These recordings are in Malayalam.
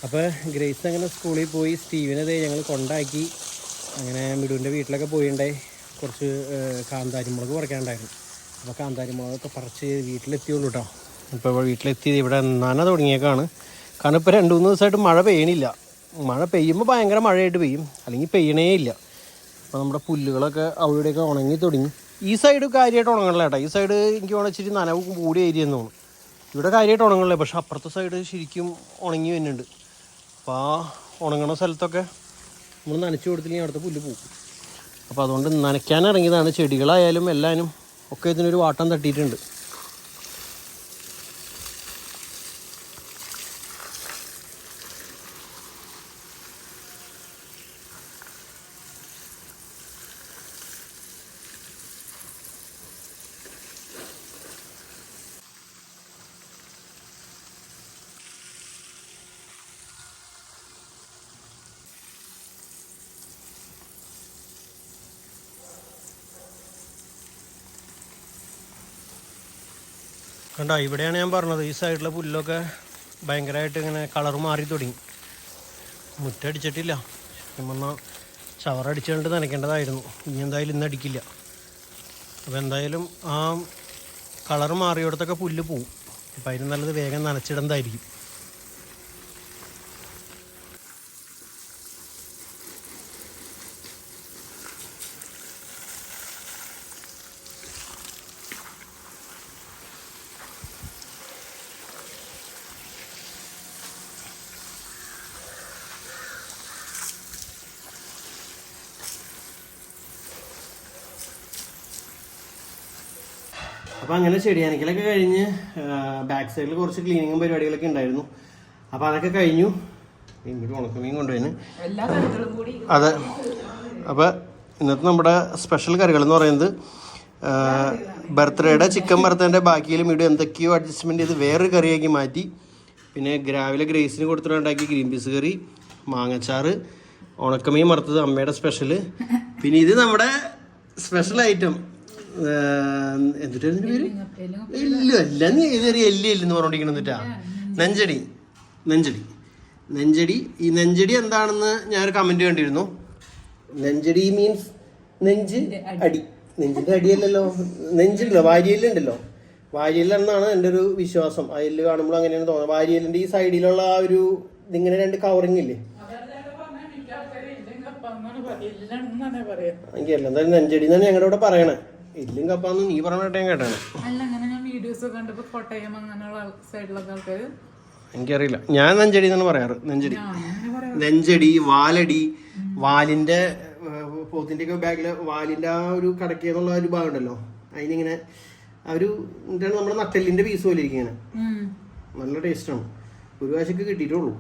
അപ്പോൾ ഗ്രേസ് അങ്ങനെ സ്കൂളിൽ പോയി. സ്റ്റീവിനെ ഞങ്ങൾ കൊണ്ടാക്കി. അങ്ങനെ മിടുവിൻ്റെ വീട്ടിലൊക്കെ പോയിണ്ടായി. കുറച്ച് കാന്താരിമുളക് പറിക്കാനുണ്ടായിരുന്നു. അപ്പോൾ കാന്താരിമുളകൊക്കെ പറിച്ച് വീട്ടിലെത്തിയുള്ളൂ കേട്ടോ. ഇപ്പോൾ വീട്ടിലെത്തി ഇവിടെ നന തുടങ്ങിയേക്കാണ്. കാരണം ഇപ്പോൾ 2-3 ദിവസമായിട്ട് മഴ പെയ്യണില്ല. മഴ പെയ്യുമ്പോൾ ഭയങ്കര മഴയായിട്ട് പെയ്യും, അല്ലെങ്കിൽ പെയ്യണേ ഇല്ല. അപ്പോൾ നമ്മുടെ പുല്ലുകളൊക്കെ അവിടെയൊക്കെ ഉണങ്ങി തുടങ്ങി. ഈ സൈഡ് കാര്യമായിട്ട് ഉണങ്ങണില്ല കേട്ടോ. ഈ സൈഡ് എനിക്ക് ഉണച്ചിട്ട് നനവ് കൂടിയ ഏരിയ എന്ന് തോന്നുന്നു. ഇവിടെ കാര്യമായിട്ട് ഉണങ്ങണില്ല. പക്ഷേ അപ്പുറത്തെ സൈഡ് ശരിക്കും ഉണങ്ങി വരുന്നുണ്ട്. അപ്പോൾ ആ ഉണങ്ങണ സ്ഥലത്തൊക്കെ നമ്മൾ നനച്ച് കൊടുത്തില്ലെങ്കിൽ അവിടുത്തെ പുല്ല് പോകും. അപ്പോൾ അതുകൊണ്ട് നനയ്ക്കാൻ ഇറങ്ങിയതാണ്. ചെടികളായാലും എല്ലാവരും ഒക്കെ ഇതിനൊരു വാട്ടം തട്ടിയിട്ടുണ്ട്. കണ്ടോ, ഇവിടെയാണ് ഞാൻ പറഞ്ഞത്. ഈ സൈഡിലെ പുല്ലൊക്കെ ഭയങ്കരമായിട്ട് ഇങ്ങനെ കളർ മാറി തുടങ്ങി. മുറ്റടിച്ചിട്ടില്ല. എന്നാൽ ഷവറടിച്ചുകൊണ്ട് നനയ്ക്കേണ്ടതായിരുന്നു. ഇനി എന്തായാലും ഇന്ന് അടിക്കില്ല. അപ്പോൾ എന്തായാലും ആ കളർ മാറിയോടത്തൊക്കെ പുല്ല് പോവും. അപ്പോൾ അതിന് നല്ലത് വേഗം നനച്ചിടുന്നതായിരിക്കും. അപ്പോൾ അങ്ങനെ ചെടിയാനിക്കലൊക്കെ കഴിഞ്ഞ് ബാക്ക് സൈഡിൽ കുറച്ച് ക്ലീനിങ്ങും പരിപാടികളൊക്കെ ഉണ്ടായിരുന്നു. അപ്പോൾ അതൊക്കെ കഴിഞ്ഞു. ഇങ്ങോട്ട് ഉണക്കമീൻ കൊണ്ടുവന്ന് അതെ. അപ്പോൾ ഇന്നത്തെ നമ്മുടെ സ്പെഷ്യൽ കറികൾ എന്ന് പറയുന്നത് ബർത്ത്ഡേയുടെ ചിക്കൻ വറുത്തതിൻ്റെ ബാക്കിയിലും ഇവിടെ എന്തൊക്കെയോ അഡ്ജസ്റ്റ്മെൻറ്റ് ചെയ്ത് വേറൊരു കറിയാക്കി മാറ്റി. പിന്നെ രാവിലെ ഗ്രേസിന് കൊടുത്തിട്ടുണ്ടാക്കി ഗ്രീൻ പീസ് കറി, മാങ്ങച്ചാറ്, ഉണക്കമീൻ വറുത്തത് അമ്മയുടെ സ്പെഷ്യല്. പിന്നെ ഇത് നമ്മുടെ സ്പെഷ്യൽ ഐറ്റം എന്തിട്ടാ പേര്? എല്ലാം നീ ഏതറിയ എല്ലെന്ന് പറഞ്ഞോണ്ടിരിക്കണെന്നിട്ടാ. നെഞ്ചടി. ഈ നെഞ്ചടി എന്താണെന്ന് ഞാനൊരു കമന്റ് കണ്ടിരുന്നു. നെഞ്ചടി മീൻസ് നെഞ്ച് അടി. നെഞ്ചിന്റെ അടിയല്ലല്ലോ, നെഞ്ചുണ്ടല്ലോ, വാരിയല്ലുണ്ടല്ലോ. വാരിയല്ലെന്നാണ് എൻ്റെ ഒരു വിശ്വാസം. ആ എല്ല് കാണുമ്പോൾ അങ്ങനെയാണ് തോന്നുന്നത്. വാരിയലിന്റെ ഈ സൈഡിലുള്ള ആ ഒരു ഇതിങ്ങനെ 2 കവറിങ് ഇല്ലേ, എനിക്കല്ല എന്തായാലും നെഞ്ചടി എന്നാണ് ഞങ്ങളുടെ ഇവിടെ പറയണേ. എല്ലും കപ്പാന്ന് നീ പറഞ്ഞിട്ട് ഞാൻ കേട്ടാണ്. എനിക്കറിയില്ല. ഞാൻ നെഞ്ചടി എന്നാണ് പറയാറ്. നെഞ്ചടി, വാലടി. വാലിന്റെ പോത്തിന്റെ ഒക്കെ ബാഗില് വാലിന്റെ ആ ഒരു കടക്കെന്നുള്ള ഒരു ഭാഗം ഉണ്ടല്ലോ, അതിനിങ്ങനെ ആ ഒരു എന്താണ് നമ്മുടെ നട്ടെല്ലിന്റെ പീസ് പോലെ ഇരിക്കും. നല്ല ടേസ്റ്റാണ്. ഒരു പ്രാവശ്യമൊക്കെ കിട്ടിയിട്ടുള്ളൂ.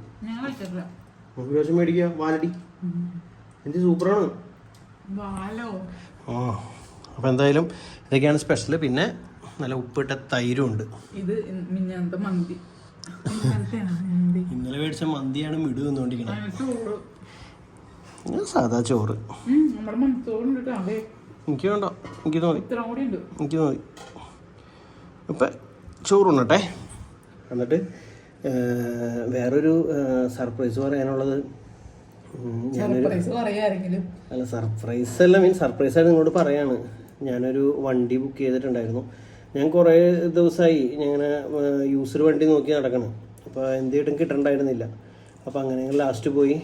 ഒരു പ്രാവശ്യം മേടിക്കുക വാലടി. എന്ത് സൂപ്പറാണ്. ആ അപ്പോൾ എന്തായാലും ഇതൊക്കെയാണ് സ്പെഷ്യൽ. പിന്നെ നല്ല ഉപ്പിട്ട തൈരും ഉണ്ട്. ഇന്നലെ മേടിച്ച മന്തിയാണ് മിടു വന്നുകൊണ്ടിരിക്കുന്നത്. സാധാ ചോറ് എനിക്ക് വേണ്ട, എനിക്ക് മതി. ഇപ്പം ചോറുണ്ണട്ടെ. എന്നിട്ട് വേറൊരു സർപ്രൈസ് പറയാനുള്ളത്. അല്ല, സർപ്രൈസ് അല്ല, മീൻ സർപ്രൈസ് ആയിട്ട് നിങ്ങളോട് പറയാണ്. ഞാനൊരു വണ്ടി ബുക്ക് ചെയ്തിട്ടുണ്ടായിരുന്നു. ഞാൻ കുറേ ദിവസമായി ഇങ്ങനെ യൂസർ വണ്ടി നോക്കി നടക്കണം. അപ്പോൾ എന്തെങ്കിലും കിട്ടണ്ടായിരുന്നില്ല. അപ്പോൾ അങ്ങനെ ലാസ്റ്റ് പോയി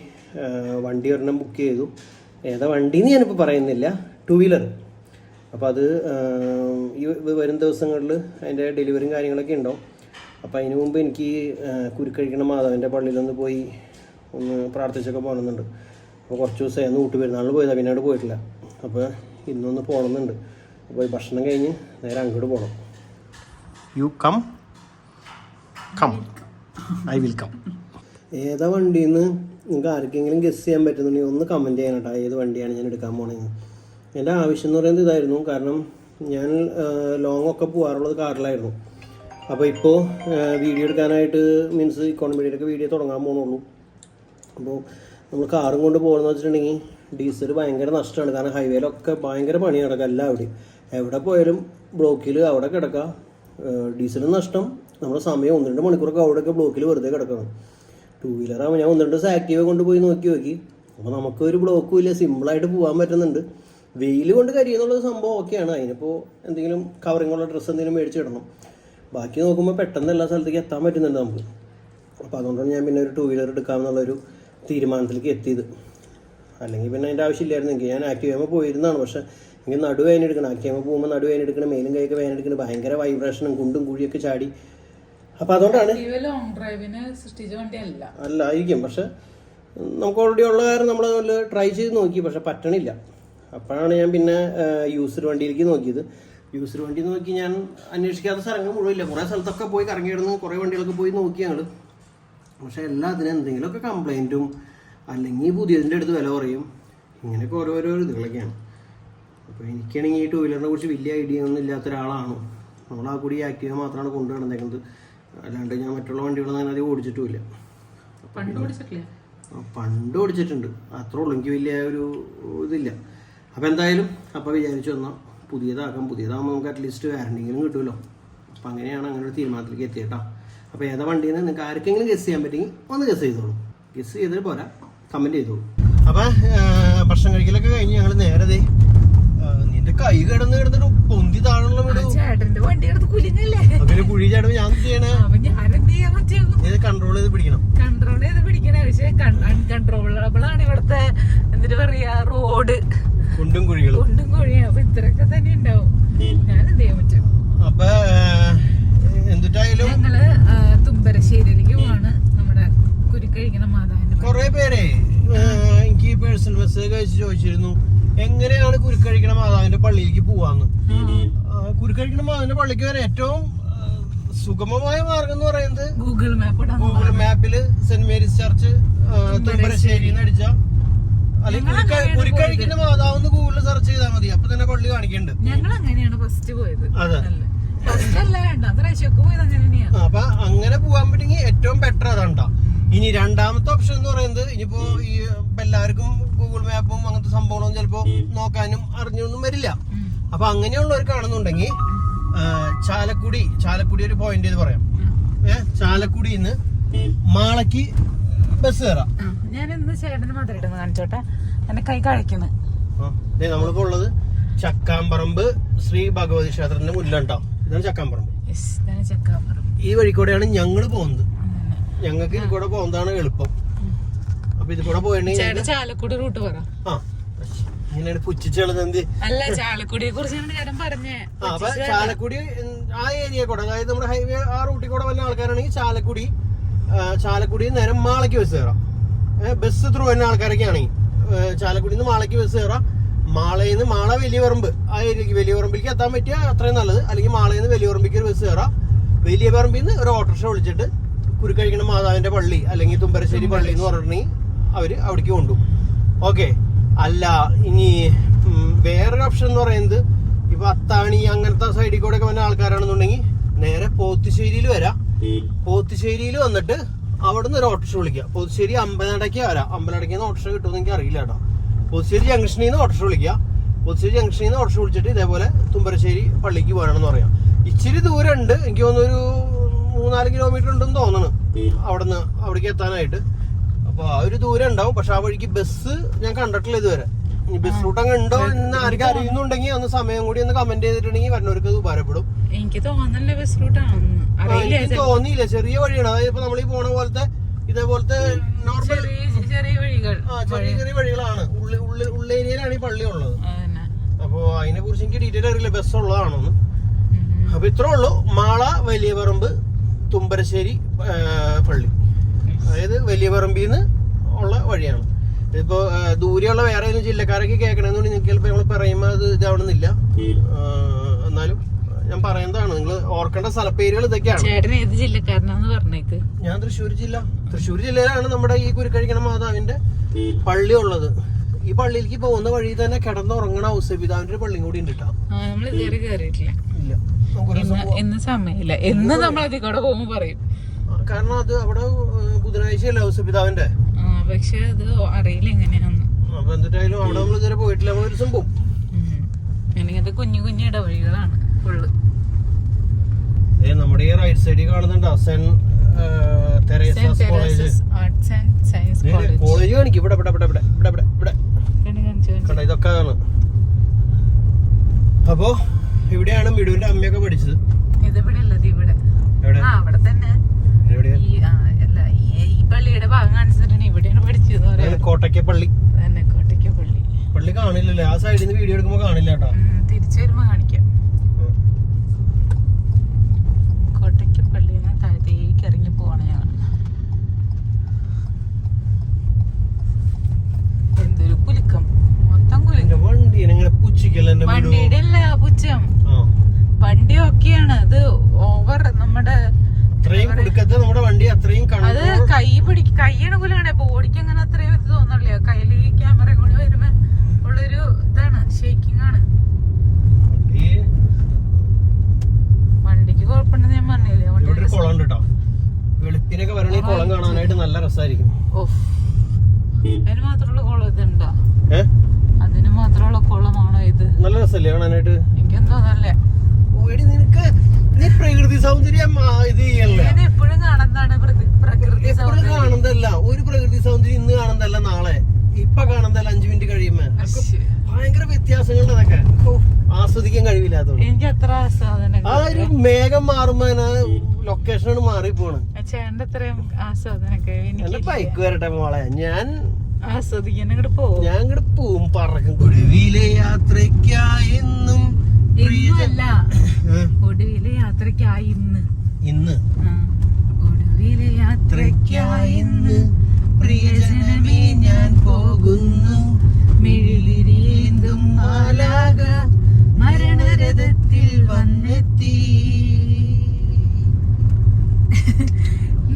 വണ്ടി ഒരെണ്ണം ബുക്ക് ചെയ്തു. ഏതാ വണ്ടിന്ന് ഞാനിപ്പോൾ പറയുന്നില്ല, 2 വീലർ. അപ്പോൾ അത് ഈ വരും ദിവസങ്ങളിൽ അതിൻ്റെ ഡെലിവറിയും കാര്യങ്ങളൊക്കെ ഉണ്ടാവും. അപ്പോൾ അതിന് മുമ്പ് എനിക്ക് കുരുക്കഴിക്കണ മാധവൻ്റെ പള്ളിയിലൊന്ന് പോയി ഒന്ന് പ്രാർത്ഥിച്ചൊക്കെ പോകണമെന്നുണ്ട്. അപ്പോൾ കുറച്ച് ദിവസമായി ഒന്ന് ഊട്ടുപെരുന്നാളിൽ പോയതാണ്, പിന്നെ അവിടെ പോയിട്ടില്ല. അപ്പോൾ ഇന്നൊന്ന് പോകണമെന്നുണ്ട്. അപ്പോൾ ഭക്ഷണം കഴിഞ്ഞ് നേരെ അങ്ങോട്ട് പോകണം. You come, I will come. ഏതാ വണ്ടിന്ന് നിങ്ങൾക്ക് ആർക്കെങ്കിലും ഗസ് ചെയ്യാൻ പറ്റുന്നുണ്ടെങ്കിൽ ഒന്ന് കമൻറ്റ് ചെയ്യാൻ കേട്ടോ, ഏത് വണ്ടിയാണ് ഞാൻ എടുക്കാൻ പോകണമെന്ന്. എൻ്റെ ആവശ്യം എന്ന് പറയുന്നത് ഇതായിരുന്നു. കാരണം ഞാൻ ലോങ് ഒക്കെ പോകാറുള്ളത് കാറിലായിരുന്നു. അപ്പോൾ ഇപ്പോൾ വീഡിയോ എടുക്കാനായിട്ട് മീൻസ് ഇക്കോണമിയിലൊക്കെ വീഡിയോ തുടങ്ങാൻ പോകണുള്ളൂ. അപ്പോൾ നമ്മൾ കാറും കൊണ്ട് പോകുന്നത് വെച്ചിട്ടുണ്ടെങ്കിൽ ഡീസൽ ഭയങ്കര നഷ്ടമാണ്. കാരണം ഹൈവേയിലൊക്കെ ഭയങ്കര പണി കിടക്കുക. എല്ലാവിടെയും എവിടെ പോയാലും ബ്ലോക്കിൽ അവിടെ കിടക്കുക. ഡീസലും നഷ്ടം. നമ്മുടെ സമയം 1-2 മണിക്കൂറൊക്കെ അവിടെയൊക്കെ ബ്ലോക്കിൽ വെറുതെ കിടക്കണം. 2 വീലറാകുമ്പോൾ ഞാൻ 1-2 ദിവസം ആക്റ്റീവ് കൊണ്ടുപോയി നോക്കി. അപ്പോൾ നമുക്കൊരു ബ്ലോക്കും ഇല്ല, സിമ്പിളായിട്ട് പോകാൻ പറ്റുന്നുണ്ട്. വെയിൽ കൊണ്ട് കരിയെന്നുള്ളത് സംഭവം ഓക്കെയാണ്. അതിനിപ്പോൾ എന്തെങ്കിലും കവറിങ്ങുള്ള ഡ്രസ്സ് എന്തെങ്കിലും മേടിച്ചിടണം. ബാക്കി നോക്കുമ്പോൾ പെട്ടെന്ന് എല്ലാ സ്ഥലത്തേക്ക് എത്താൻ പറ്റുന്നുണ്ട് നമുക്ക്. അപ്പോൾ അതുകൊണ്ടാണ് ഞാൻ പിന്നെ ഒരു 2 വീലർ എടുക്കാമെന്നുള്ളൊരു തീരുമാനത്തിലേക്ക് എത്തിയത്. അല്ലെങ്കിൽ പിന്നെ അതിൻ്റെ ആവശ്യമില്ലായിരുന്നു. എനിക്ക് ഞാൻ ആക്റ്റീവ് ചെയ്യുമ്പോൾ പോയിരുന്നതാണ്. പക്ഷേ എനിക്ക് നടുവേദന എടുക്കണം. ആക്റ്റീവ് ചെയ്യുമ്പോൾ പോകുമ്പോൾ നടുവേദന എടുക്കണം, മേലും കൈയൊക്കെ വേദന എടുക്കണം, ഭയങ്കര വൈബ്രേഷനും കുണ്ടും കുഴിയൊക്കെ ചാടി. അപ്പോൾ അതുകൊണ്ടാണ് അല്ല ആയിരിക്കും. പക്ഷെ നമുക്ക് ഓൾറെഡി ഉള്ള കാരണം നമ്മൾ ട്രൈ ചെയ്ത് നോക്കി, പക്ഷെ പറ്റണില്ല. അപ്പോഴാണ് ഞാൻ പിന്നെ യൂസർ വണ്ടിയിലേക്ക് നോക്കിയത്. യൂസർ വണ്ടി നോക്കി ഞാൻ അന്വേഷിക്കാത്ത സ്ഥലങ്ങൾ മുഴുവില്ല. കുറേ സ്ഥലത്തൊക്കെ പോയി കറങ്ങിയിടുന്നു, കുറേ വണ്ടികളൊക്കെ പോയി നോക്കി ഞങ്ങൾ. പക്ഷേ എല്ലാത്തിനും എന്തെങ്കിലുമൊക്കെ കംപ്ലൈൻറ്റും അല്ലെങ്കിൽ പുതിയതിൻ്റെ അടുത്ത് വില പറയും, ഇങ്ങനെയൊക്കെ ഓരോരോ ഇതുകളൊക്കെയാണ്. അപ്പോൾ എനിക്കാണെങ്കിൽ ഈ 2 വീലറിനെ കുറിച്ച് വലിയ ഐഡിയ ഒന്നും ഇല്ലാത്ത ഒരാളാണ്. നമ്മൾ ആ കൂടി ആക്റ്റീവ് മാത്രമാണ് കൊണ്ടു നടന്നേക്കുന്നത്. അല്ലാണ്ട് ഞാൻ മറ്റുള്ള വണ്ടികളൊന്നും അങ്ങനെ അധികം ഓടിച്ചിട്ടുമില്ല. പണ്ട് ഓടിച്ചിട്ടുണ്ട്, അത്രേ ഉള്ളൂ. എനിക്ക് വലിയ ഒരു ഇതില്ല. അപ്പോൾ എന്തായാലും അപ്പോൾ വിചാരിച്ചു വന്നാൽ പുതിയതാകുമ്പോൾ നമുക്ക് അറ്റ്ലീസ്റ്റ് വാറണ്ടിയെങ്കിലും കിട്ടുമല്ലോ. അപ്പം അങ്ങനെയാണ് അങ്ങനെ ഒരു തീരുമാനത്തിലേക്ക് എത്തിയേട്ടാ. അപ്പോൾ ഏതാ വണ്ടിയെന്ന് നിങ്ങൾക്ക് ആർക്കെങ്കിലും ഗസ് ചെയ്യാൻ പറ്റുമെങ്കിൽ ഒന്ന് ഗസ് ചെയ്തോളൂ. ഗസ് ചെയ്തിട്ട് പോരാ, കമൻറ്റ് ചെയ്തോളൂ. അപ്പം ഭക്ഷണം കഴിക്കലൊക്കെ കഴിഞ്ഞ് ഞങ്ങൾ നേരെ നിന്റെ കൈ കിടന്നിട്ട് പൊന്തി താഴെയുള്ള അതിന് കുഴി ചാടുമ്പോ ഞാൻ ചെയ്യണേ കൺട്രോൾ ചെയ്ത് പിടിക്കണം. പക്ഷെ അൺകൺട്രോളബിൾ ആണ് ഇവിടുത്തെ എന്നിട്ട് പറയാ റോഡ് കുണ്ടും കുഴികളും. അപ്പൊ ഇത്രയൊക്കെ തന്നെ ഉണ്ടാവും. ഞാൻ എന്ത് ചെയ്യാൻ പറ്റും. അപ്പൊ എന്തിട്ടായാലും ഞങ്ങള് തുമ്പരശ്ശേരിയിലേക്ക് പോവാണ്. നമ്മുടെ കുരുക്കഴിക്കണ മാതാവിന്റെ കൊറേ പേരെ എനിക്ക് പേഴ്സണൽ മെസ്സേജ് അയച്ച് ചോദിച്ചിരുന്നു എങ്ങനെയാണ് കുരുക്കഴിക്കണ മാതാവിന്റെ പള്ളിയിലേക്ക് പോവാന്ന്. കുരുക്കഴിക്കണ മാതാവിന്റെ പള്ളിക്ക് വരെ ഏറ്റവും സുഗമമായ മാർഗം എന്ന് പറയുന്നത് Google മാപ്പില് saint Mary's church Thumbarassery അടിച്ച അല്ലെങ്കിൽ കുരുക്കഴിക്കുന്ന മാതാവെന്ന് ഗൂഗിളിൽ സെർച്ച് ചെയ്താൽ മതി. അപ്പൊ തന്നെ പള്ളി കാണിക്കുന്നുണ്ട്. ഞങ്ങൾ അങ്ങനെയാണ് ഫസ്റ്റ് പോയത്. അതെ, അപ്പൊ അങ്ങനെ പോകാൻ പറ്റുമെങ്കിൽ ഏറ്റവും ബെറ്റർ അതാണ്ടാ. ഇനി രണ്ടാമത്തെ ഓപ്ഷൻ എന്ന് പറയുന്നത് ഇനിയിപ്പോ ഈ എല്ലാവർക്കും ഗൂഗിൾ മാപ്പും അങ്ങനത്തെ സംഭവങ്ങളൊന്നും ചിലപ്പോ നോക്കാനും അറിഞ്ഞൊന്നും വരില്ല. അപ്പൊ അങ്ങനെയുള്ളവർ കാണുന്നുണ്ടെങ്കിൽ ചാലക്കുടി ഒരു പോയിന്റ് ചെയ്ത് പറയാം. ചാലക്കുടിന്ന് മാളയ്ക്ക് ബസ് കയറാം. ഞാൻ ഇന്ന് ചേട്ടന് മാത്രം കാണിച്ചോട്ടെ, എന്റെ കൈ കഴിക്കുന്നു. നമ്മളിപ്പോ ഉള്ളത് ചക്കാമ്പറമ്പ് ശ്രീ ഭഗവതി ക്ഷേത്രത്തിന്റെ മുന്നിലാട്ടോ. ഇതാണ് ചക്കാമ്പറമ്പ്. ഈ വഴിക്കൂടെയാണ് ഞങ്ങള് പോകുന്നത്. ഞങ്ങൾക്ക് ഇതിൽ കൂടെ പോകുന്നതാണ് എളുപ്പം. അപ്പൊ ഇതിൽ കൂടെ പോയിട്ടുണ്ടെങ്കിൽ ചാലക്കുടി റൂട്ട് പറ. ഇങ്ങനെയാണ് പുച്ഛിച്ചുള്ളത്. എന്ത് അല്ല, ചാലക്കുടിയെ കുറിച്ചാണ് ചേട്ടൻ പറഞ്ഞേ. അപ്പൊ ചാലക്കുടി ആ ഏരിയ കൂടെ, അതായത് നമ്മുടെ ഹൈവേ ആ റൂട്ടിൽ കൂടെ വന്ന ആൾക്കാരാണെങ്കിൽ ചാലക്കുടി നേരം മാളയ്ക്ക് ബസ് കയറാം. ബസ് ത്രൂ വരുന്ന ആൾക്കാരൊക്കെ ആണെങ്കിൽ ചാലക്കുടിയിൽ നിന്ന് മാളയ്ക്ക് ബസ് കയറാം. മാളയിൽ നിന്ന് മാള വലിയപറമ്പ് ആ ഏരിയക്ക് വലിയപറമ്പിലേക്ക് എത്താൻ പറ്റിയ അത്രയും നല്ലത്. അല്ലെങ്കിൽ മാളയിൽ നിന്ന് വലിയപറമ്പിക്ക് ഒരു ബസ് കയറാം. വലിയപറമ്പിൽ നിന്ന് ഒരു ഓട്ടോറിക്ഷ വിളിച്ചിട്ട് കുരുക്കഴിക്കണ മാതാവിന്റെ പള്ളി അല്ലെങ്കിൽ തുമ്പരശ്ശേരി പള്ളി എന്ന് പറഞ്ഞിട്ടുണ്ടെങ്കിൽ അവര് അവിടേക്ക് കൊണ്ടുപോകും. ഓക്കെ. അല്ല, ഇനി വേറൊരു ഓപ്ഷൻ എന്ന് പറയുന്നത് ഇപ്പൊ അത്താണി അങ്ങനത്തെ സൈഡിൽ കൂടെ ഒക്കെ വന്ന ആൾക്കാരാണെന്നുണ്ടെങ്കിൽ നേരെ പോത്തുശ്ശേരിയിൽ വരാം. പോത്തുശ്ശേരിയിൽ വന്നിട്ട് അവിടെ നിന്ന് ഒരു ഓട്ടോറിക്ഷ വിളിക്കുക. പോത്തുശ്ശേരി അമ്പലടയ്ക്ക് വരാം. അമ്പലടയ്ക്ക് നിന്ന് ഓട്ടോറിക്ഷ കിട്ടുമെന്ന് എനിക്ക് അറിയില്ല കേട്ടോ. പോത്തുശ്ശേരി ജംഗ്ഷനിൽ നിന്ന് ഓട്ടോറിക്ഷ വിളിക്കുക. പോത്തുശ്ശേരി ജംഗ്ഷനിൽ നിന്ന് ഓട്ടോറിക്ഷ വിളിച്ചിട്ട് ഇതേപോലെ തുമ്പരശ്ശേരി പള്ളിക്ക് പോകണമെന്ന് പറയാം. ഇച്ചിരി ദൂരം ഉണ്ട്, എനിക്ക് തോന്നുന്നു ഒരു 3-4 കിലോമീറ്റർ ഉണ്ടെന്ന് തോന്നണ് അവിടേക്ക് എത്താനായിട്ട്. അപ്പൊ ആ ഒരു ദൂരം ഉണ്ടാവും. പക്ഷെ ആ വഴിക്ക് ബസ് ഞാൻ കണ്ടിട്ടില്ല ഇതുവരെ. ബസ് റൂട്ട് അങ്ങ് ഉണ്ടോ എന്ന് ആർക്കും അറിയുന്നുണ്ടെങ്കിൽ ഒന്ന് സമയം കൂടി ഒന്ന് കമന്റ് ചെയ്തിട്ടുണ്ടെങ്കിൽ വരുന്നവർക്ക് അത് ഉപകാരപ്പെടും. എനിക്ക് തോന്നിയില്ല, ചെറിയ വഴിയാണ്. അതായത് ഇപ്പൊ നമ്മൾ ഈ പോണ പോലത്തെ ഇതേപോലത്തെ നോർമൽ ചെറിയ വഴികളാണ്. ഉള്ളേരിയയിലാണ് ഈ പള്ളി ഉള്ളത്. അപ്പൊ അതിനെ കുറിച്ച് എനിക്ക് ഡീറ്റെയിൽ അറിയില്ല, ബസ് ഉള്ളതാണോന്ന്. അപ്പൊ ഇത്രേ ഉള്ളൂ. മാള വലിയപറമ്പ് തുമ്പരശ്ശേരി പള്ളി, അതായത് വലിയപറമ്പിൽ നിന്ന് ഉള്ള വഴിയാണ്. ഇപ്പോ ദൂരെയുള്ള വേറെ ഏതെങ്കിലും ജില്ലക്കാരൊക്കെ കേൾക്കണമെന്നുണ്ടെങ്കിൽ നിങ്ങൾക്ക് ചിലപ്പോൾ നമ്മൾ പറയുമ്പോൾ അത് ഇതാവണമെന്നില്ല. എന്നാലും ഞാൻ പറയുന്നതാണ്, നിങ്ങൾ ഓർക്കേണ്ട സ്ഥലപ്പേരുകൾ ഇതൊക്കെയാണ്. ഞാൻ തൃശ്ശൂർ ജില്ലയിലാണ് നമ്മുടെ ഈ കുരുക്കഴിക്കണ മാതാവിന്റെ പള്ളി ഉള്ളത്. ഈ പള്ളിയിലേക്ക് പോകുന്ന വഴി തന്നെ കിടന്നുറങ്ങണ ഔസപിതാവിന്റെ ഒരു പള്ളിയും കൂടി ഉണ്ട് കേട്ടോ. ഇല്ല, കാരണം അത് അവിടെ ബുധനാഴ്ചയല്ല ഔസപിതാവിന്റെ. പക്ഷെ അത് അറിയില്ല എങ്ങനെയാന്ന്. അപ്പൊ എന്നിട്ടായാലും അവിടെ നമ്മൾ ഇതുവരെ പോയിട്ടില്ല. നമ്മൾ ഒരു സംഭവം ഇങ്ങനത്തെ കുഞ്ഞു ഇടവഴികളാണ് ഫുള്ള്. നമ്മുടെ ഈ റൈറ്റ് സൈഡിൽ കാണുന്നുണ്ട് saint Teresa's college. Arts and science college. College കാണിക്കും. ഇവിടെ ഇവിടെ ഇവിടെ ഇവിടെ ഇവിടെ ഇവിടെ കണ്ടോ, ഇതൊക്കെ ആണ്. അപ്പോ ഇവിടെയാണ് മിടുവിന്റെ അമ്മയൊക്കെ പഠിച്ചത്. ഇതിവിടെ ഉള്ളത് ഇവിടെ. അവിടെ തന്നെ ഈ പള്ളിയുടെ ഭാഗം കാണിച്ചിട്ടാണ് ഇവിടെയാണ് പഠിച്ചത്. കോട്ടയ്ക്കപ്പള്ളി തന്നെ, കോട്ടയ്ക്കപ്പള്ളി. പള്ളി കാണില്ലല്ലേ? ആ സൈഡിൽ നിന്ന് വീഡിയോ എടുക്കുമ്പോ കാണില്ല കേട്ടോ. തിരിച്ചു വരുമ്പോ കാണിക്കാം. കോട്ടയ്ക്കപ്പള്ളിന്ന് താഴത്തേക്ക് ഇറങ്ങി പോവാണ് ഞങ്ങൾ. എന്തൊരു കുലുക്കം, മൊത്തം കുലുക്കം. വണ്ടിയുടെ അല്ല പുച്ഛം, വണ്ടി ഒക്കെയാണ്. അത് ഓവർ നമ്മുടെ നമ്മുടെ വണ്ടി അത്രയും അത് കൈയാണ് കുലാണ്. ബോഡിക്ക് അങ്ങനെ അത്രയും ഇത് തോന്നില്ല. കയ്യിൽ ഈ ക്യാമറ കൂടി വരുമ്പോ ഉള്ളൊരു ഇതാണ്, ഷേക്കിംഗ് ആണ്. വണ്ടിക്ക് കുഴപ്പമുണ്ടെന്ന് ഞാൻ പറഞ്ഞില്ലേ. വെളുപ്പിനൊക്കെ വരണ ഈ കുളം കാണാനായിട്ട് നല്ല രസമായിരിക്കും. അതിന് മാത്രമുള്ള കുളം ഇതുണ്ടാ? അതിന് മാത്രമുള്ള കുളമാണോ ഇത്? നല്ല രസമല്ലേ കാണാനായിട്ട്? എനിക്കെന്തോ നല്ലേ. നിനക്ക് നീ പ്രകൃതി സൗന്ദര്യം ഇത് ചെയ്യല്ലേ? എപ്പോഴും കാണുന്നതാണ് പ്രകൃതി സൗന്ദര്യം. കാണുന്നതല്ല, ഒരു പ്രകൃതി സൗന്ദര്യം ഇന്ന് കാണുന്നതല്ല, നാളെ ഇപ്പൊ കാണുന്നതല്ല, 5 മിനിറ്റ് കഴിയുമ്പോ. ഭയങ്കര വ്യത്യാസങ്ങളുടെ അതൊക്കെ ആസ്വദിക്കാൻ കഴിവില്ലാത്തതുകൊണ്ട് എനിക്ക് അത്ര ആസ്വാദനം. ആ ഒരു മേഘം മാറുമ്പോ ലൊക്കേഷനാണ് മാറിപ്പോണ്. ചേട്ടന്റെ അത്രയും ആസ്വാദനൊക്കെ എന്റെ ബൈക്ക് വരട്ടെ മോളെ, ഞാൻ ആസ്വദിക്കാൻ ഇങ്ങോട്ട് പോവും. ഞാൻ ഇങ്ങോട്ട് പോവും പറക്കും. ഒടുവിലെ യാത്രയ്ക്കായെന്നും ഒടുവിലെ യാത്രയ്ക്കായി ഇന്ന് ഒടുവിലെ യാത്രയ്ക്കായിന്ന് പ്രിയജനമേ ഞാൻ പോകുന്നു. മിഴിലിരിയേന്തും മാലാക മരണരഥത്തിൽ വന്നെത്തി.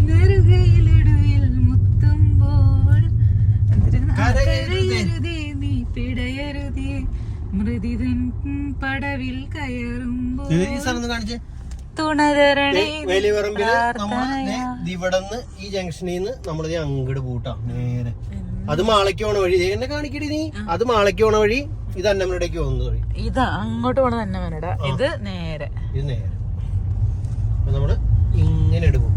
നെറുകയിലൊടുവിൽ മുത്തുമ്പോൾ കരയരുതേ നീ പിടയരുതേ മൃതിതൻ പടവിൽ കയറുമ്പോൾ തുണതരണേ. ഇവിടെന്ന് ഈ ജംഗ്ഷനിൽ നിന്ന് നമ്മളിത് അങ്ങോട്ട് പൂട്ടാ നേരെ. അത് മാളയ്ക്ക് പോണ വഴി എന്നെ കാണിക്കടി നീ. അത് മാളയ്ക്ക് പോണ വഴി, ഇത് അന്നമനടേക്ക് പോകുന്ന വഴി. ഇത് അങ്ങോട്ട് പോണത് അന്നമനട, ഇത് നേരെ. ഇത് നേരെ. അപ്പൊ നമ്മള് ഇങ്ങനെ എടുക്കും.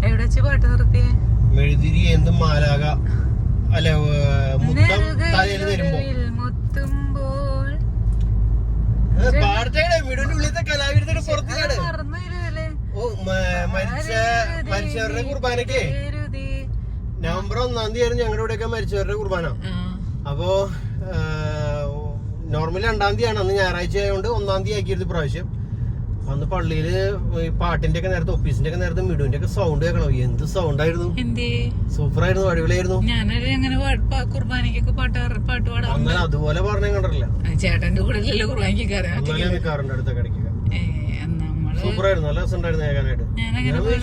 എവിടെ വെച്ച് പാട്ട് നിർത്തിയേ? മെഴുതിരി എന്തും മാലാക അല്ല മുത്തം തലയിൽ തരുമ്പോ വീടിന്റെ ഉള്ളിലത്തെ കലാവിരുദ്ധയുടെ പുറത്താണ്. മരിച്ചവരുടെ കുർബാനക്ക് നവംബർ 1-ാം തീയതി ആയിരുന്നു ഞങ്ങളുടെ ഇവിടെയൊക്കെ മരിച്ചവരുടെ കുർബാന. അപ്പോ നോർമലി 2-ാം തീയതിയാണ്, അന്ന് ഞായറാഴ്ച ആയതുകൊണ്ട് 1-ാം തീയതി ആക്കിയത് പ്രാവശ്യം. അന്ന് പള്ളിയില് പാട്ടിന്റെ ഒക്കെ നേരത്തെ, ഒഫീസിന്റെ ഒക്കെ നേരത്തെ മിടുവിന്റെ ഒക്കെ സൗണ്ട് കേൾക്കണം. എന്ത് സൗണ്ട് ആയിരുന്നു, സൂപ്പർ ആയിരുന്നു, അടിപൊളിയായിരുന്നു. അങ്ങനെ അതുപോലെ പറഞ്ഞ കണ്ടിട്ടില്ല. ചേട്ടന്റെ കൂടെ നിൽക്കാറുണ്ട് അടുത്തൊക്കെ ഇടയ്ക്ക്. സൂപ്പർ ആയിരുന്നു, നല്ല രസം ഉണ്ടായിരുന്നു കേൾക്കാനായിട്ട്.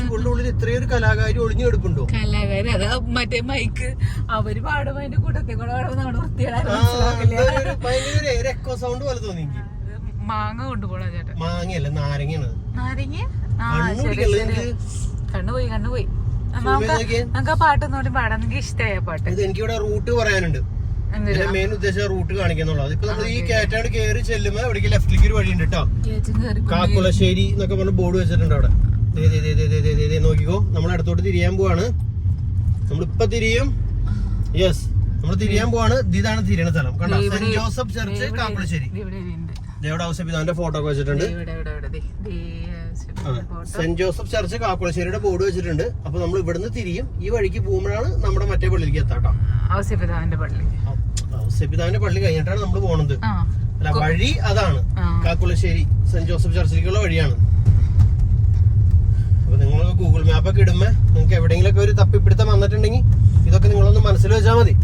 സ്കൂളിന്റെ ഉള്ളിൽ ഇത്രയും ഒരു കലാകാരി ഒളിഞ്ഞു കിടപ്പുണ്ടോ? കലാകാരി അതാ മറ്റേ മൈക്ക് അവര് പാടുമ്പോ അതിന്റെ കൂട്ടത്തിൽ കൂടെ ഭയങ്കര എക്കോ സൗണ്ട് പോലെ തോന്നി എനിക്ക്. മാങ്ങ കൊണ്ടുപോണ ചേട്ടാ. മാങ്ങയല്ല, നാരങ്ങയാണ്. നാരങ്ങ കണ്ണുപോയി നമുക്ക് ആ പാട്ടൊന്നുകൂടി പാടാൻ. എനിക്ക് ഇഷ്ടമായ പാട്ട്. എനിക്കിവിടെ റൂട്ട് പറയാനുണ്ട്. മെയിൻ ഉദ്ദേശം റൂട്ട് കാണിക്കാന്നുള്ളത്. ഇപ്പൊ നമ്മൾ ഈ കേറ്റാണ്ട് കയറി ചെല്ലുമ്പോ ഇവിടേക്ക് ലെഫ്റ്റിലേക്ക് ഒരു വഴിയുണ്ട് കേട്ടോ. കാക്കുളശ്ശേരി എന്നൊക്കെ പറഞ്ഞ ബോർഡ് വെച്ചിട്ടുണ്ട് അവിടെ. നോക്കിക്കോ, നമ്മൾ അടുത്തോട്ട് തിരിയാൻ പോവാണ്. നമ്മളിപ്പൊ തിരിയും. യെസ്, നമ്മൾ തിരിയാൻ പോവാണ്. ഇതാണ് തിരിയണ സ്ഥലം കണ്ടോ, സെന്റ് ജോസഫ് ചർച്ച് കാക്കുളശ്ശേരി. ദേവയുടെ ഔസേപ്പിതാവിന്റെ ഫോട്ടോ ഒക്കെ വെച്ചിട്ടുണ്ട്. സെന്റ് ജോസഫ് ചർച്ച് കാക്കുളശ്ശേരിയുടെ ബോർഡ് വെച്ചിട്ടുണ്ട്. അപ്പൊ നമ്മൾ ഇവിടുന്ന് തിരിയും. ഈ വഴിക്ക് പോകുമ്പോഴാണ് നമ്മുടെ മറ്റേ പള്ളിയിലേക്ക് എത്താട്ടോ. ഔസേപ്പിതാവിന്റെ പള്ളി കഴിഞ്ഞിട്ടാണ് നമ്മൾ പോണത്. അല്ല, വഴി അതാണ്, കാക്കുളശ്ശേരി സെന്റ് ജോസഫ് ചർച്ചിലേക്കുള്ള വഴിയാണ്. അപ്പൊ നിങ്ങൾ ഗൂഗിൾ മാപ്പൊക്കെ ഇടുമ്പോ നിങ്ങൾക്ക് എവിടെയെങ്കിലും ഒക്കെ ഒരു തപ്പിപ്പിടുത്തം വന്നിട്ടുണ്ടെങ്കിൽ ഇതൊക്കെ നിങ്ങളൊന്ന് മനസ്സിൽ വെച്ചാൽ മതി.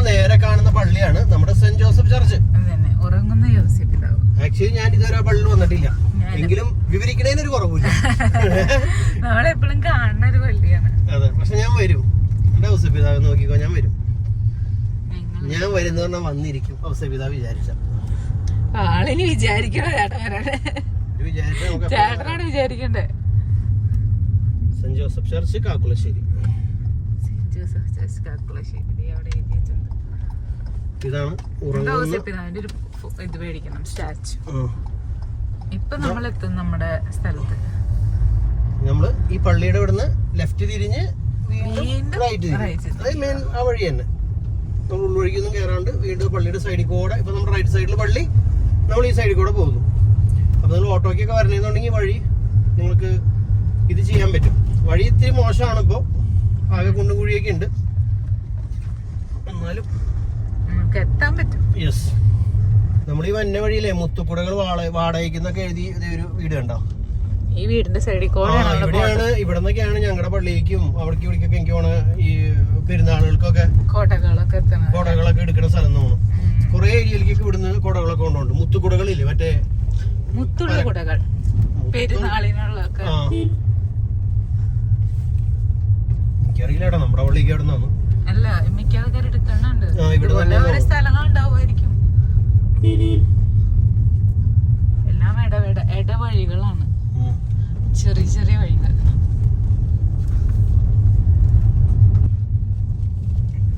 നേരെ കാണുന്ന പള്ളിയാണ് നമ്മുടെ സെന്റ് ജോസഫ് ചർച്ച്. ആക്ച്വലി ഞാൻ ഇതുവരെ പള്ളിയിൽ വന്നിട്ടില്ല, എങ്കിലും വിവരിക്കണേനൊരു കുറവില്ല. നമ്മളെപ്പോഴും കാണുന്ന ഒരു പള്ളിയാണ്. അതെ, പക്ഷെ ഞാൻ വരും. എന്റെ ഔസേപ്പിതാവ് നോക്കിക്കോ, ഞാൻ വരും. ഞാൻ വരുന്ന പറഞ്ഞാൽ വന്നിരിക്കും. ഔസേപ്പിതാവ് വിചാരിച്ച ആളിനി വിചാരിക്കണോ ചേട്ടനാണ് വിചാരിക്കണ്ടേ. Saint Joseph church Kakkulassery. ഇതാണ് അതിന്റെ ഒരു ഇത് മേടിക്കണം, സ്റ്റാച്ചു. ഇപ്പൊ നമ്മൾ എത്തും നമ്മുടെ സ്ഥലത്ത്. നമ്മള് ഈ പള്ളിയുടെ ഇവിടുന്ന് ലെഫ്റ്റ് തിരിഞ്ഞ് റൈറ്റ് തിരിഞ്ഞ് മെയിൻ ആ വഴി തന്നെ. നമ്മൾ ഉൾവഴിക്കൊന്നും കയറാണ്ട് വീണ്ടും പള്ളിയുടെ സൈഡിൽ കൂടെ, ഇപ്പൊ നമ്മുടെ റൈറ്റ് സൈഡിൽ പള്ളി, നമ്മൾ ഈ സൈഡിൽ കൂടെ പോകുന്നു. അപ്പൊ നിങ്ങൾ ഓട്ടോയ്ക്കൊക്കെ വരണമെന്നുണ്ടെങ്കിൽ വഴി നിങ്ങൾക്ക് ഇത് ചെയ്യാൻ പറ്റും. വഴി ഇത്തിരി മോശമാണ്, ഇപ്പോൾ ആകെ കുണ്ടും കുഴിയൊക്കെ ഉണ്ട്, എന്നാലും നമുക്ക് എത്താൻ പറ്റും. യെസ്. നമ്മൾ ഈ വന്ന വഴിയിലെ മുത്തുക്കുടകൾ വാടകയ്ക്കുന്നൊക്കെ എഴുതി ഒരു വീട് കണ്ടോ? ഈ വീടിന്റെ സൈഡിൽ ഇവിടെയാണ്, ഇവിടെ നിന്നൊക്കെയാണ് ഞങ്ങളുടെ പള്ളിയിലേക്കും അവിടേക്ക് ഇവിടേക്കൊക്കെ എനിക്ക് പോണ ഈ പെരുന്നാളുകൾക്കൊക്കെ കുടകളൊക്കെ എടുക്കുന്ന സ്ഥലം തോന്നുന്നു. കുറെ ഏരിയയിലേക്ക് ഇവിടുന്ന് കുടകളൊക്കെ കൊണ്ടുണ്ട്. മുത്തുകുടകളില്ലേ, മറ്റേ മുത്തുള്ള കുടകൾ പെരുന്നാളിനുള്ള. എനിക്കറിയില്ല നമ്മുടെ പള്ളിക്ക് അവിടെ നിന്നു. അല്ല, മിക്ക ആൾക്കാർ എടുക്കണുണ്ട്. ഇവിടെ സ്ഥലങ്ങൾ ഉണ്ടാവുമായിരിക്കും. എല്ലാം ഇടവഴികളാണ്, ചെറിയ ചെറിയ വഴികൾ.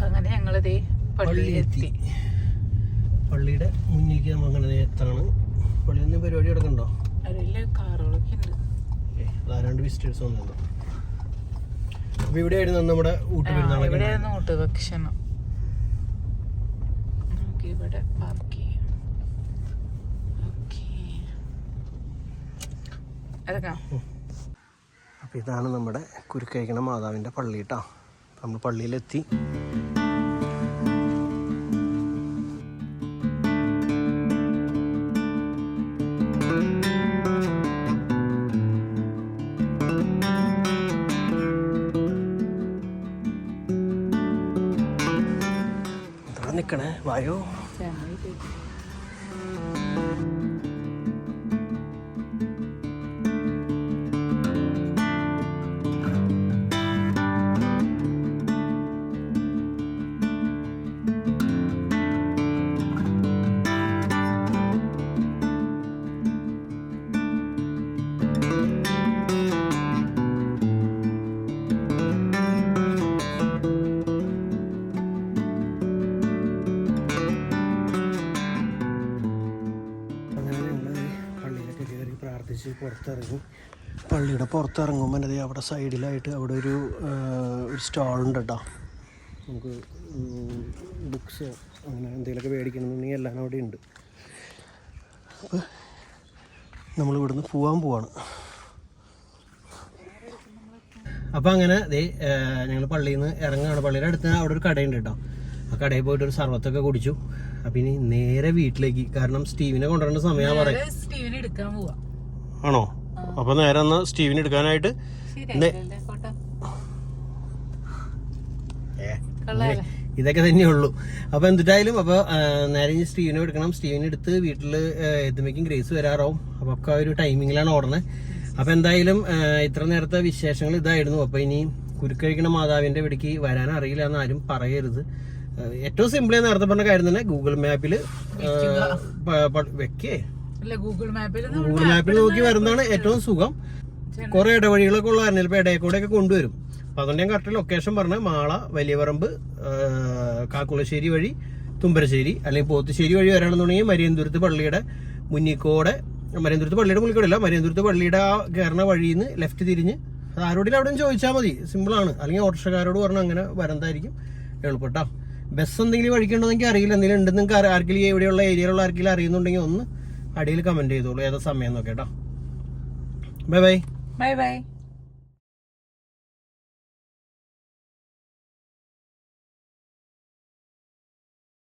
അങ്ങനെ ഞങ്ങളിതേ പള്ളിയിലെത്തി. പള്ളിയുടെ മുന്നിലേക്ക് നമ്മൾ അങ്ങനെ എത്താണ്. പള്ളിയിൽ പരിപാടി കിടക്കണ്ടോ? അതില് കാറുകളൊക്കെ ഉണ്ട്. ധാരാളം വിസിറ്റേഴ്സ് വന്നു. അപ്പൊ ഇവിടെയായിരുന്നു നമ്മുടെ ഇവിടെയായിരുന്നു ഊട്ടുഭക്ഷണം. നമുക്ക് ഇവിടെ പാർക്ക് ചെയ്യാം. അപ്പൊ ഇതാണ് നമ്മുടെ കുരുക്കഴിക്കണ മാതാവിന്റെ പള്ളി കേട്ടോ. നമ്മൾ പള്ളിയിലെത്തി. നിക്കണേ വായോ. പുറത്തിറങ്ങി. പള്ളിയുടെ പുറത്തിറങ്ങുമ്പോൾ തന്നെ അവിടെ സൈഡിലായിട്ട് അവിടെ ഒരു സ്റ്റാളുണ്ട് കേട്ടോ. നമുക്ക് ബുക്സ് അങ്ങനെ എന്തെങ്കിലുമൊക്കെ മേടിക്കണമെന്നുണ്ടെങ്കിൽ എല്ലാം അവിടെ ഉണ്ട്. അപ്പോൾ നമ്മളിവിടുന്ന് പോവാണ്. അപ്പോൾ അങ്ങനെ ഞങ്ങൾ പള്ളിയിൽ നിന്ന് ഇറങ്ങുകയാണ്. പള്ളിയുടെ അടുത്ത് അവിടെ ഒരു കടയുണ്ട് കേട്ടോ. ആ കടയിൽ പോയിട്ട് ഒരു സർവത്തൊക്കെ കുടിച്ചു. അപ്പം ഇനി നേരെ വീട്ടിലേക്ക്, കാരണം സ്റ്റീവിനെ കൊണ്ടുവരേണ്ട സമയം പറയും. സ്റ്റീവിനെ എടുക്കാൻ പോവാ. ആണോ? അപ്പൊ നേരെ ഒന്ന് സ്റ്റീവിനെ എടുക്കാനായിട്ട് ഇതൊക്കെ തന്നെയുള്ളൂ. അപ്പൊ എന്തിട്ടായാലും അപ്പൊ നേരെ സ്റ്റീവിനെ എടുക്കണം. സ്റ്റീവിനെ എടുത്ത് വീട്ടില് എത്തുമ്പോഴേക്കും ഗ്രേസ് വരാറാവും. അപ്പൊ ഒക്കെ ഒരു ടൈമിങ്ങിലാണ് ഓടണേ. അപ്പൊ എന്തായാലും ഇത്ര നേരത്തെ വിശേഷങ്ങൾ ഇതായിരുന്നു. അപ്പൊ ഇനി കുരുക്കഴിക്കണ മാതാവിന്റെ ഇവിടേക്ക് വരാൻ അറിയില്ല എന്ന് ആരും പറയരുത്. ഏറ്റവും സിമ്പിളായി നേരത്തെ പറഞ്ഞ കാര്യം തന്നെ ഗൂഗിൾ മാപ്പില് വെക്കേ, ഗൂഗിൾ മാപ്പിൽ നോക്കി വരുന്നതാണ് ഏറ്റവും സുഖം. കുറെ ഇടവഴികളൊക്കെ ഉള്ളതായിരുന്നു, ചിലപ്പോൾ ഇടയിൽ കൂടെ ഒക്കെ കൊണ്ടുവരും. അപ്പൊ അതുകൊണ്ട് ഞാൻ കറക്റ്റ് ലൊക്കേഷൻ പറഞ്ഞ മാള, വലിയപറമ്പ്, കാക്കുളശ്ശേരി വഴി തുമ്പരശ്ശേരി അല്ലെങ്കിൽ പോത്തുശ്ശേരി വഴി വരാണെന്നുണ്ടെങ്കിൽ മരിയന്തുരുത്ത് പള്ളിയുടെ മുന്നിക്കോടെ, മരിയന്തുരുത്ത് പള്ളിയുടെ മുന്നിക്കോടല്ല, മരിയന്തുരുത്ത് പള്ളിയുടെ ആ കയറുന്ന വഴിയിൽ നിന്ന് ലെഫ്റ്റ് തിരിഞ്ഞ് ആരോടെങ്കിലും അവിടെ ചോദിച്ചാൽ മതി, സിമ്പിളാണ്. അല്ലെങ്കിൽ ഓട്ടോറിക്ഷക്കാരോട് പറഞ്ഞാൽ അങ്ങനെ വരണ്ടായിരിക്കും എളുപ്പട്ടോ. ബസ് എന്തെങ്കിലും വഴിക്കുണ്ടോ എനിക്ക് അറിയില്ല. എന്തെങ്കിലും ഉണ്ടെന്ന് നിങ്ങൾക്ക് ആർക്കെങ്കിലും ഇവിടെയുള്ള ഏരിയയിലുള്ള ആർക്കെങ്കിലും അറിയുന്നുണ്ടെങ്കിൽ ഒന്ന് അടിയിൽ കമന്റ് ചെയ്തോളൂ ഏതാ സമയം നോക്കേട്ടോ. Bye bye. Bye by.